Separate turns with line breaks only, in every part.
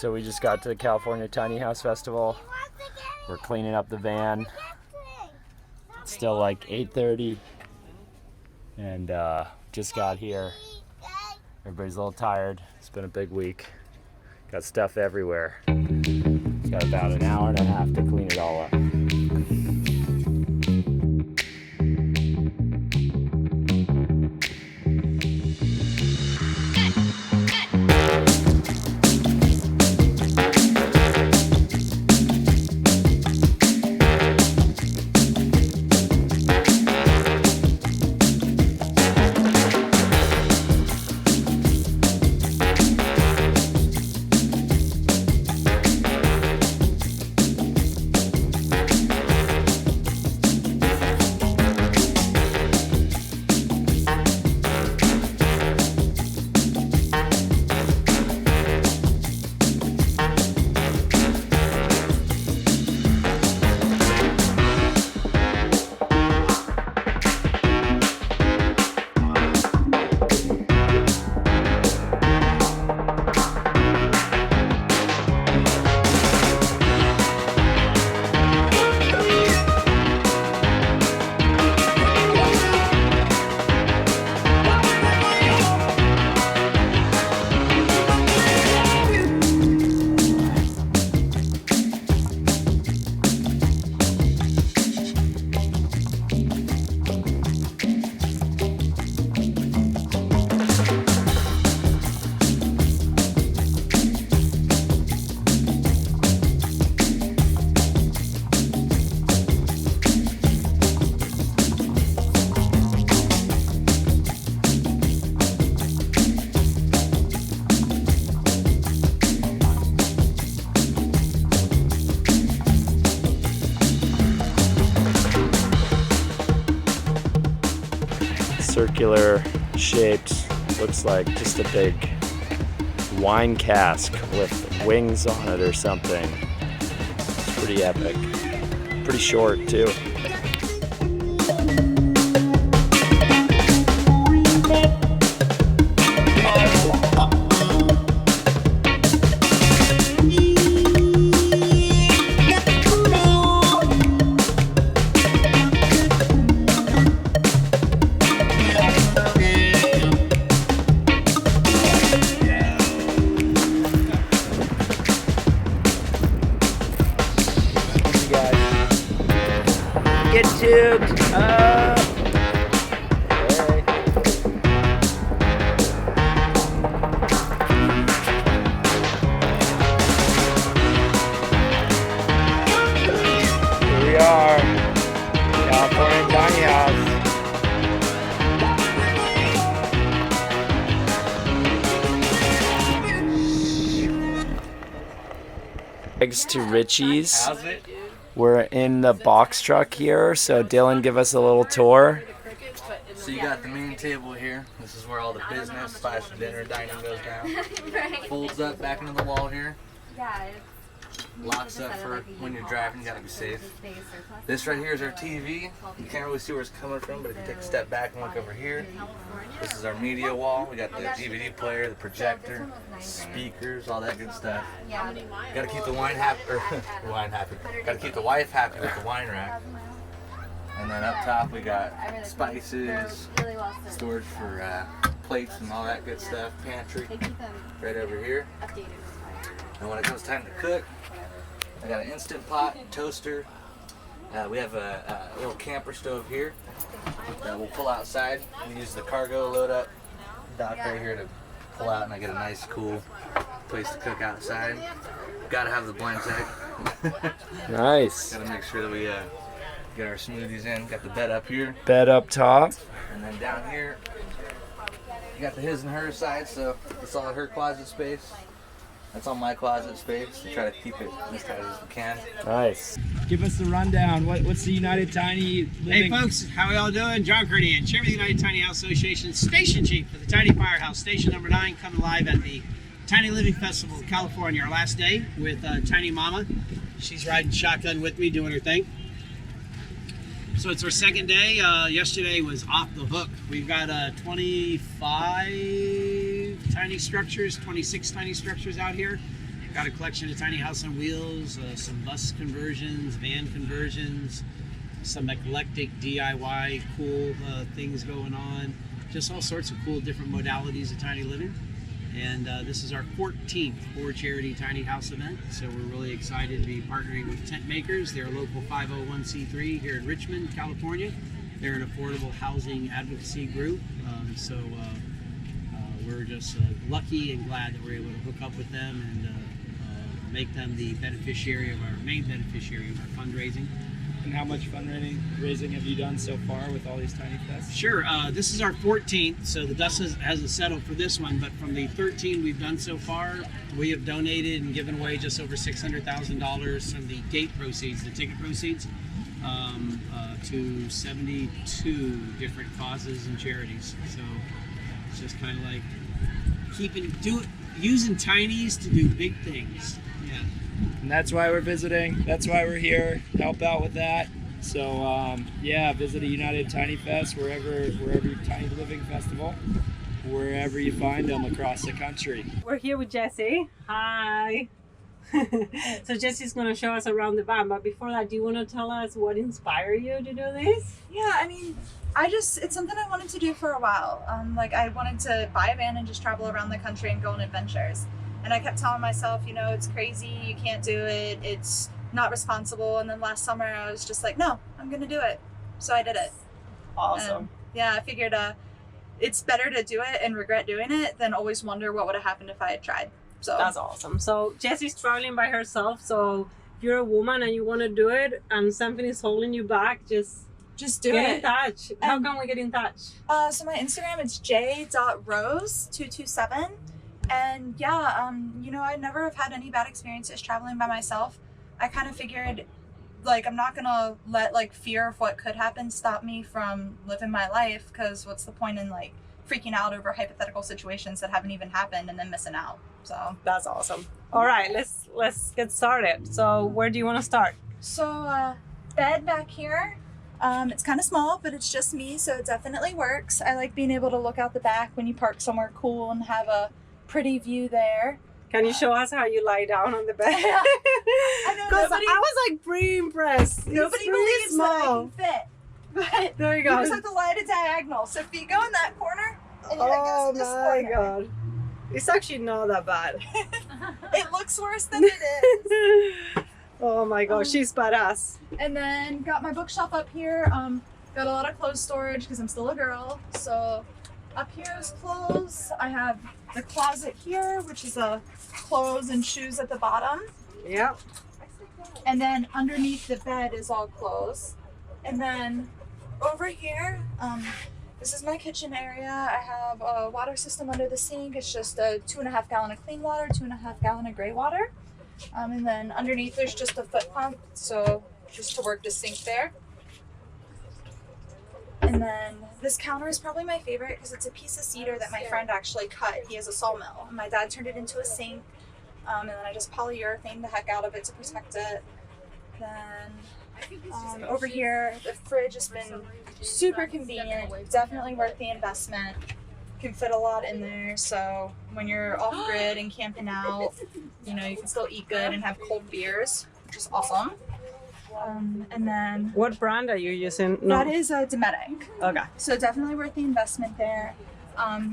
So we just got to the California Tiny House Festival. We're cleaning up the van. It's still like 8:30 and just got here. Everybody's a little tired. It's been a big week. Got stuff everywhere. Got about an hour and a half to clean it all up. Circular shaped, looks like just a big wine cask with wings on it or something. It's pretty epic. Pretty short too. Get tubed up. Hey. Here we are, California Tiny House. Thanks to Richie's.
How's it?
We're in the box truck here, so Dylan, give us a little tour.
So you got the main table here. This is where all the business / dinner dining goes down.
Right.
Folds up back into the wall here.
Yeah.
Locks up for when you're driving. You gotta be safe. This right here is our TV. You can't really see where it's coming from, but if you take a step back and look over here, this is our media wall. We got the DVD player, the projector, speakers, all that good stuff.
Yeah.
Gotta keep the wine happy, or wine happy. Gotta keep the wife happy with the wine rack. And then up top we got spices, storage for plates and all that good stuff. Pantry right over here. And when it comes time to cook, I got an Instant Pot, toaster. We have a little camper stove here that we'll pull outside. We use the cargo load up dock right here to pull out, and I get a nice cool place to cook outside. Gotta have the blind tag.
Nice.
Gotta make sure that we get our smoothies in. Got the bed up here.
Bed up top.
And then down here, you got the his and her side, so it's all her closet space. That's all my closet space. We try to keep it as tight as we can.
Nice. Give us the rundown. What's the United Tiny Living?
Hey folks, how are y'all doing? John Curdian, Chairman of the United Tiny House Association, Station Chief for the Tiny Firehouse, Station number 9, coming live at the Tiny Living Festival, California. Our last day with Tiny Mama. She's riding shotgun with me, doing her thing. So it's our second day. Yesterday was off the hook. We've got 25 tiny structures, 26 tiny structures out here. got a collection of tiny house on wheels, some bus conversions, van conversions, some eclectic DIY cool things going on. Just all sorts of cool different modalities of tiny living. And this is our 14th for charity tiny house event. So we're really excited to be partnering with Tent Makers. They're a local 501c3 here in Richmond, California. They're an affordable housing advocacy group. We're just lucky and glad that we're able to hook up with them and make them the beneficiary of our main beneficiary of our fundraising.
And how much fundraising have you done so far with all these tiny fests?
Sure. This is our 14th, so the dust hasn't settled for this one, but from the 13 we've done so far, we have donated and given away just over $600,000 from the gate proceeds, the ticket proceeds, to 72 different causes and charities. So it's just kind of like using tinies to do big things. Yeah.
And that's why we're visiting. That's why we're here. Help out with that. So yeah, visit a United Tiny Fest wherever Tiny Living Festival, wherever you find them across the country.
We're here with Jessie. Hi. So Jessie's going to show us around the van, but before that, do you want to tell us what inspired you to do this?
Yeah, I mean, it's something I wanted to do for a while. Like I wanted to buy a van and just travel around the country and go on adventures. And I kept telling myself, you know, it's crazy, you can't do it, it's not responsible. And then last summer I was just like, no, I'm going to do it. So I did it.
Awesome.
And yeah, I figured it's better to do it and regret doing it than always wonder what would have happened if I had tried. So
that's awesome. So Jessie's traveling by herself. So if you're a woman and you want to do it and something is holding you back, just
do
get
it.
in touch. How can we get in touch?
So my Instagram is j.rose227. And yeah, you know, I never have had any bad experiences traveling by myself. I kind of figured, like, I'm not gonna let like fear of what could happen stop me from living my life, because what's the point in like freaking out over hypothetical situations that haven't even happened and then missing out. So
that's awesome. All right, let's get started. So where do you want to start?
So bed back here. It's kind of small, but it's just me, so it definitely works. I like being able to look out the back when you park somewhere cool and have a pretty view there.
Can you show us how you lie down on the bed?
Yeah. I know,
Because I was like pretty impressed.
Nobody
really
believes that I can fit. But
there you
you
go.
just have to lie at a diagonal. So if you go in that corner and your head goes in this corner,
God. It's actually not that bad.
it looks worse than it is.
Oh my gosh, she's badass.
And then got my bookshelf up here. Got a lot of clothes storage because I'm still a girl. So up here is clothes. I have the closet here, which is clothes and shoes at the bottom.
Yep.
And then underneath the bed is all clothes. And then over here, this is my kitchen area. I have a water system under the sink. It's just a 2.5 gallon of clean water, 2.5 gallon of gray water. And then underneath there's just a foot pump, so just to work the sink there. And then this counter is probably my favorite because it's a piece of cedar that my friend actually cut. He has a sawmill. My dad turned it into a sink, and then I just polyurethane the heck out of it to protect it. Then over here, the fridge has been super convenient, definitely worth the investment. Can fit a lot in there, so when you're off grid and camping out, you know, you can still eat good and have cold beers, which is awesome. And then
what brand are you using?
that is a Dometic.
Okay.
So definitely worth the investment there.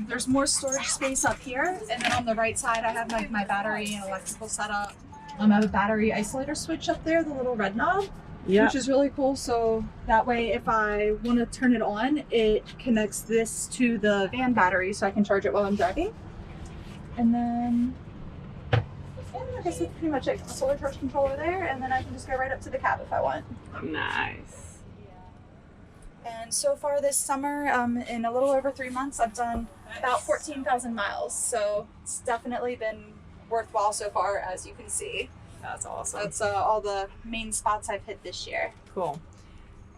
There's more storage space up here, and then on the right side I have like my battery and electrical setup. I have a battery isolator switch up there, the little red knob.
Yeah.
Which is really cool. So that way, if I want to turn it on, it connects this to the van battery so I can charge it while I'm driving. And then, yeah, I guess that's pretty much it. A solar charge controller there, and then I can just go right up to the cab if I want.
Nice.
And so far this summer, in a little over 3 months, I've done about 14,000 miles. So it's definitely been worthwhile so far, as you can see.
That's awesome.
That's all the main spots I've hit this year.
Cool.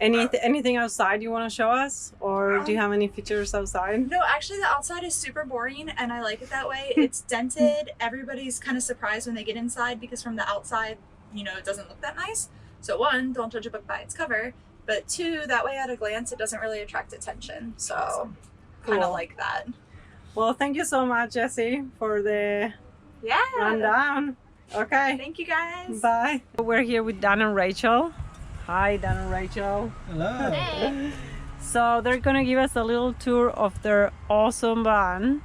Anything outside you want to show us, or do you have any features outside?
No, actually the outside is super boring and I like it that way. It's dented. Everybody's kind of surprised when they get inside because from the outside, you know, it doesn't look that nice. So one, don't judge a book by its cover, but two, that way at a glance it doesn't really attract attention. So
awesome.
Kind of
Cool.
like that.
Well, thank you so much, Jessie, for the
Yeah.
rundown. Okay.
Thank you guys.
Bye. We're here with Dan and Rachel. Hi, Dan and Rachel.
Hello.
Hey.
So they're gonna give us a little tour of their awesome van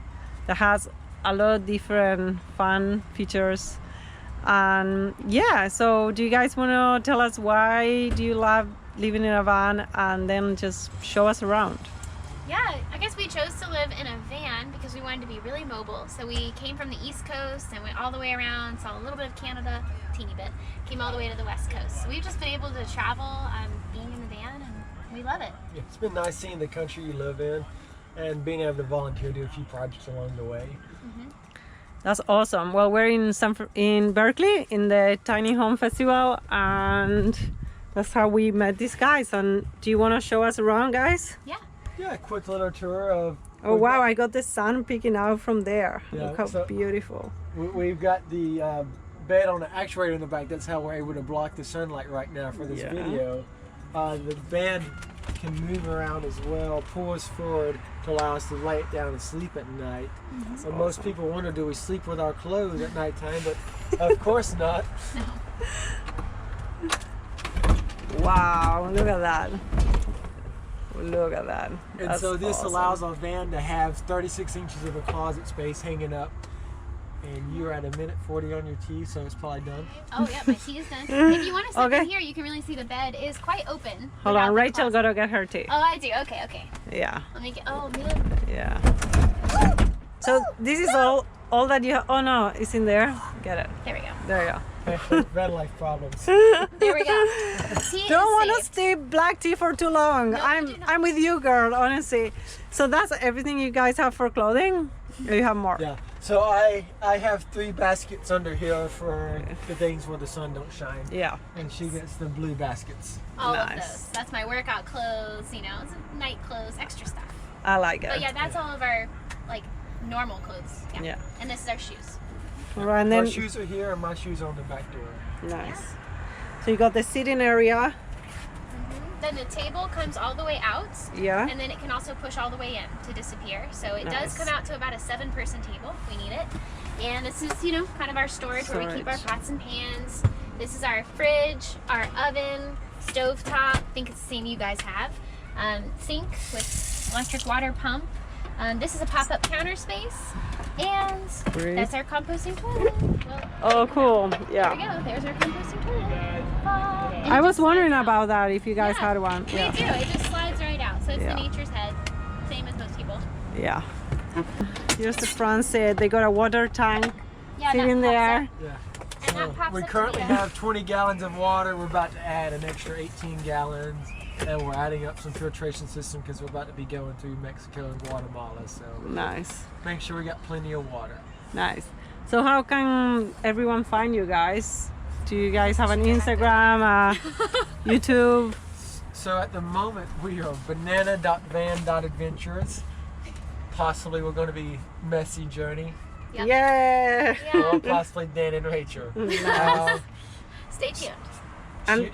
that has a lot of different fun features. And yeah, so do you guys want to tell us why do you love living in a van, and then just show us around?
Yeah, I guess we chose to live in a van because we wanted to be really mobile. So we came from the East Coast and went all the way around, saw a little bit of Canada, teeny bit, came all the way to the West Coast. So we've just been able to travel being in the van, and we love it.
It's been nice seeing the country you live in and being able to volunteer, do a few projects along the way.
That's awesome. Well, we're in Berkeley in the Tiny Home Festival, and that's how we met these guys. And do you want to show us around, guys?
Yeah.
Yeah, a quick little tour of...
Oh wow, I got the sun peeking out from there.
Yeah,
Look how
so-
beautiful.
We've got the bed on the actuator in the back. That's how we're able to block the sunlight right now for this
Yeah.
video. The van can move around as well, pull us forward to allow us to lay it down and sleep at night. And most people wonder, do we sleep with our clothes at nighttime? But of course not.
Wow, look at that. Look at that.
And
That's
so this
awesome.
allows our van to have 36 inches of a closet space hanging up. And you're at 1:40 on your tea, so it's probably done.
Oh, yeah, my tea is done. If you want to sit
Okay.
in here, you can really see the bed is quite open.
Hold
without
on,
the
Rachel
closet.
gotta get her tea.
Oh, I do. Okay, okay.
Yeah,
Let me get. Oh, man.
yeah. So this is all that you have. Oh no, it's in there. Get it.
There we go.
There you go.
Van life problems.
There we go. Tea
Don't
is
want to
saved.
stay black tea for too long.
No, you do not.
I'm with you, girl. Honestly. So that's everything you guys have for clothing. Or you have more?
Yeah. So I have 3 baskets under here for the things where the sun don't shine.
Yeah.
And she gets the blue baskets.
All of
Nice.
those. That's my workout clothes, you know, it's night clothes, extra stuff.
I like it.
But yeah, that's all of our like normal clothes. Yeah.
Yeah.
And this is our shoes.
All right, and
Her
then
shoes are here and my shoes are on the back door.
nice. So you got the sitting area.
Then the table comes all the way out,
Yeah.
and then it can also push all the way in to disappear. So it
Nice.
does come out to about a 7-person table if we need it. And this is, you know, kind of our storage where we keep our
Storage.
pots and pans. This is our fridge, our oven, stovetop. I think it's the same you guys have. Sink with electric water pump. This is a pop-up counter space. And
Great.
that's our composting toilet. Well,
Oh, cool.
there we
Yeah.
go. There's our composting toilet. And
I
it
was
just
wondering
slides out.
about that if you guys
Yeah,
had one.
We
Yeah.
do. It just slides right out. So it's
Yeah.
the nature's head. Same as most people.
Yeah. Here's the front seat. They got a water tank
Yeah,
sitting
that
there.
pops
Yeah.
up, and that pops
We
up to
currently
the-
have 20 gallons of water. We're about to add an extra 18 gallons. And we're adding up some filtration system because we're about to be going through Mexico and Guatemala. So
Nice.
make sure we got plenty of water.
Nice. So how can everyone find you guys? Do you guys have an Instagram, YouTube?
So at the moment we are banana.van.adventures. Possibly we're going to be Messy Journey.
Yep.
Yeah.
Yeah.
Or possibly Dan and Rachel.
Stay tuned.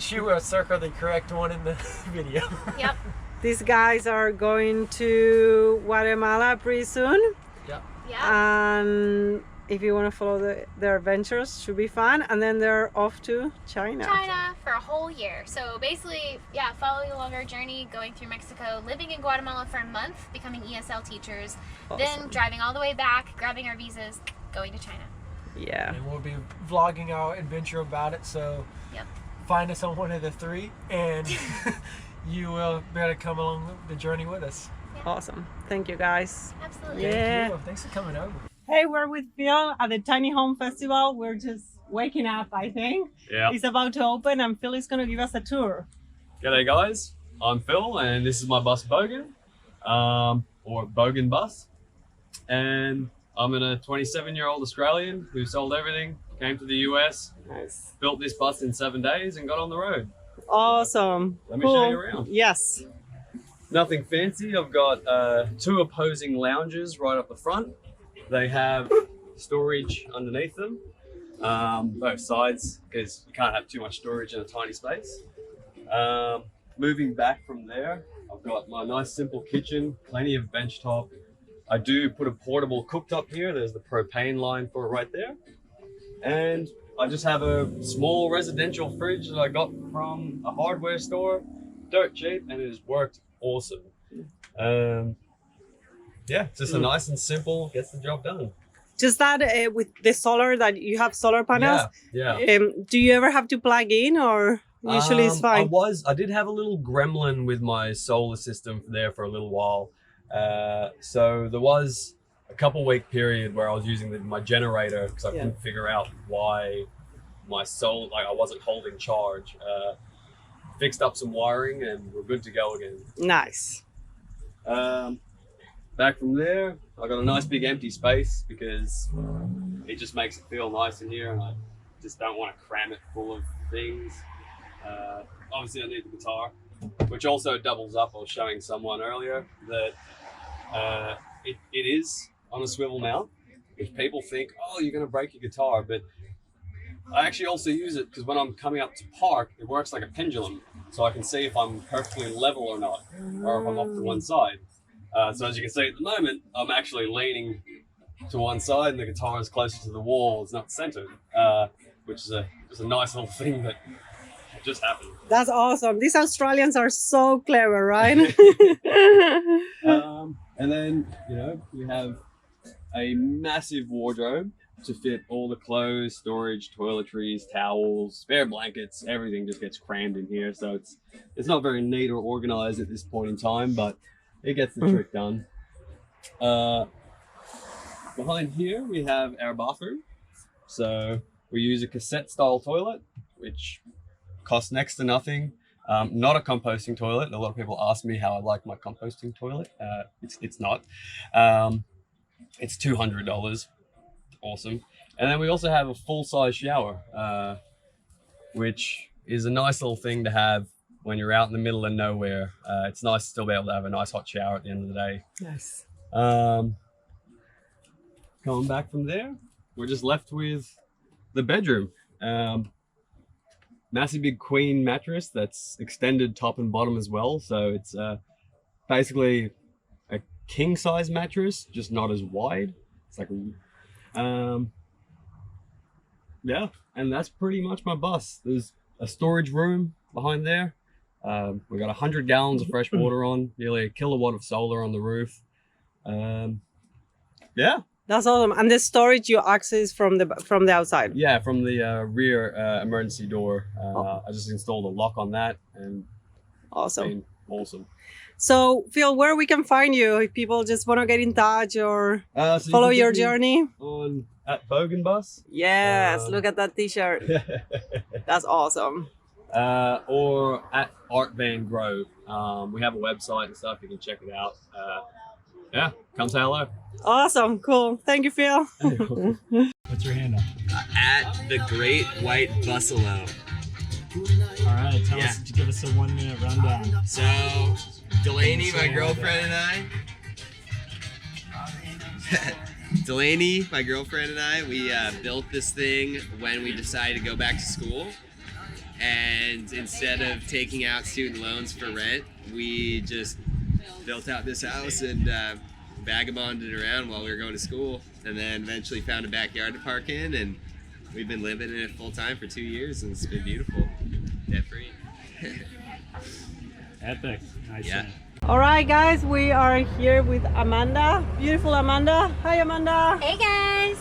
She will circle the correct one in the video.
Yep.
These guys are going to Guatemala pretty soon.
Yep.
Yeah.
And if you want to follow their adventures, should be fun. And then they're off to China.
China for a whole year. So basically, yeah, following along our journey, going through Mexico, living in Guatemala for a month, becoming ESL teachers, then
Awesome.
driving all the way back, grabbing our visas, going to China.
Yeah.
And we'll be vlogging our adventure about it. So
Yep.
find us on one of the 3 and you will be able to come along the journey with us.
Awesome. Thank you guys.
Absolutely.
Yeah.
Thank you. Thanks for coming over.
Hey, we're with Phil at the Tiny Home Festival. We're just waking up, I think.
Yeah.
It's about to open and Phil is going to give us a tour.
G'day guys, I'm Phil and this is my bus Bogan, or Bogan bus. And I'm a 27-year-old Australian who sold everything, came to the US,
Nice.
built this bus in 7 days and got on the road.
Awesome.
Let me
Cool.
show you around.
Yes.
Nothing fancy, I've got 2 opposing lounges right up the front. They have storage underneath them, both sides, because you can't have too much storage in a tiny space. Moving back from there, I've got my nice simple kitchen, plenty of bench top. I do put a portable cooktop here. There's the propane line for it right there. And I just have a small residential fridge that I got from a hardware store, dirt cheap, and it has worked awesome. Yeah, just a nice and simple, gets the job done.
Just that with the solar, that you have solar panels.
Yeah.
Do you ever have to plug in, or usually it's fine?
I did have a little gremlin with my solar system there for a little while. So there was a couple-week period where I was using my generator because I couldn't figure out why my solar, I wasn't holding charge. Fixed up some wiring and we're good to go again.
Nice.
Back from there, I got a nice big empty space because it just makes it feel nice in here, and I just don't want to cram it full of things. Obviously I need the guitar, which also doubles up. I was showing someone earlier that it is on a swivel mount. If people think, oh, you're going to break your guitar, but I actually also use it because when I'm coming up to park, it works like a pendulum. So I can see if I'm perfectly level or not, or if I'm off to one side. So as you can see at the moment, I'm actually leaning to one side and the guitar is closer to the wall, it's not centered, which is just a nice little thing that just happened.
That's awesome. These Australians are so clever, right?
And then, you have a massive wardrobe to fit all the clothes, storage, toiletries, towels, spare blankets, everything just gets crammed in here. So it's not very neat or organized at this point in time, but it gets the trick done. Behind here we have our bathroom. So we use a cassette style toilet, which costs next to nothing. Not a composting toilet. A lot of people ask me how I like my composting toilet. It's not. It's $200. Awesome. And then we also have a full-size shower, which is a nice little thing to have when you're out in the middle of nowhere. It's nice to still be able to have a nice hot shower at the end of the day.
Nice.
Coming back from there, we're just left with the bedroom. Massive big queen mattress that's extended top and bottom as well. So it's basically a king size mattress, just not as wide. It's like yeah, and that's pretty much my bus. There's a storage room behind there. We got 100 gallons of fresh water on, nearly a kilowatt of solar on the roof. Yeah,
that's awesome. And the storage you access from the outside?
Yeah, from the rear emergency door. I just installed a lock on that, and
awesome.
Awesome.
So Phil, where we can find you if people just want to get in touch or follow your journey?
At Bogan bus.
Yes, look at that t-shirt. That's awesome.
Or at Art Van Grove. We have a website and stuff. You can check it out. Yeah, come say hello.
Awesome, cool. Thank you, Phil.
What's your handle?
At the Great White Buffalo.
All right, give us a 1 minute rundown.
So, Delaney, my girlfriend, and I, we built this thing when we decided to go back to school. And instead of taking out student loans for rent, we just built out this house and vagabonded around while we were going to school. And then eventually found a backyard to park in, and we've been living in it full time for 2 years, and it's been beautiful. Debt free.
Epic. Nice.
Yeah.
All right, guys, we are here with Amanda. Beautiful Amanda. Hi, Amanda.
Hey, guys.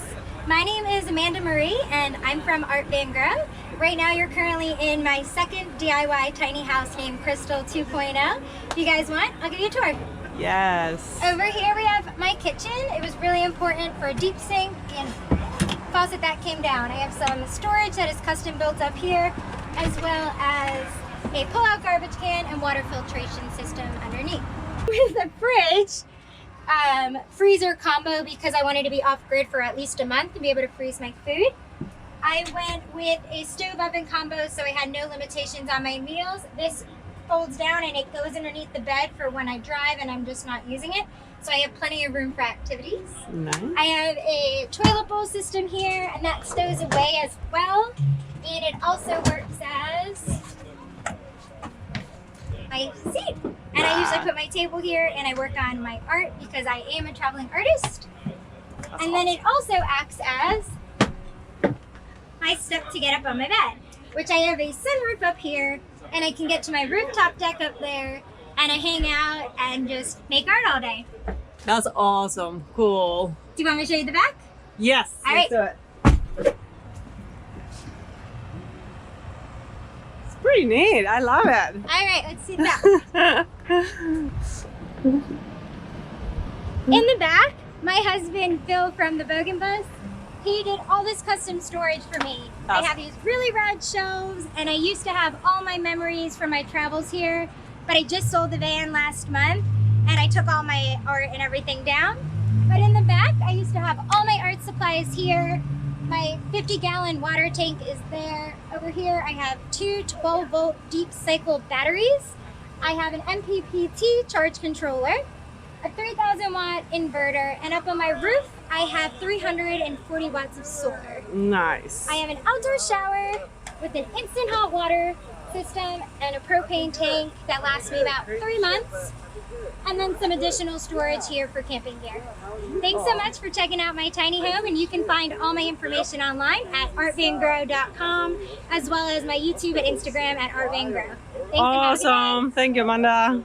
My name is Amanda Marie, and I'm from Art Van Grove. Right now, you're currently in my second DIY tiny house named Crystal 2.0. If you guys want, I'll give you a tour.
Yes.
Over here, we have my kitchen. It was really important for a deep sink and faucet that came down. I have some storage that is custom built up here, as well as a pull-out garbage can and water filtration system underneath. With the fridge, freezer combo, because I wanted to be off-grid for at least a month and be able to freeze my food. I went with a stove oven combo, so I had no limitations on my meals. This folds down and it goes underneath the bed for when I drive and I'm just not using it. So I have plenty of room for activities.
Nice.
I have a toilet bowl system here, and that stows away as well. And it also works as my seat. And I usually put my table here and I work on my art because I am a traveling artist. And then it also acts as my step to get up on my bed, which I have a sunroof up here, and I can get to my rooftop deck up there, and I hang out and just make art all day.
That's awesome. Cool.
Do you want me to show you the back?
Yes.
All right.
Let's do it. It's pretty neat. I love it.
All right, let's see the back. In the back, my husband, Phil from the Bogan bus, he did all this custom storage for me. I have these really rad shelves, and I used to have all my memories from my travels here, but I just sold the van last month, and I took all my art and everything down. But in the back, I used to have all my art supplies here. My 50-gallon water tank is there. Over here, I have 2 12-volt deep cycle batteries. I have an MPPT charge controller, a 3,000-watt inverter, and up on my roof, I have 340 watts of solar.
Nice.
I have an outdoor shower with an instant hot water system and a propane tank that lasts me about 3 months, and then some additional storage here for camping gear. Thanks so much for checking out my tiny home, and you can find all my information online at artvangrow.com, as well as my YouTube and Instagram at artvangrow. Thanks.
Awesome. Thank you, Amanda.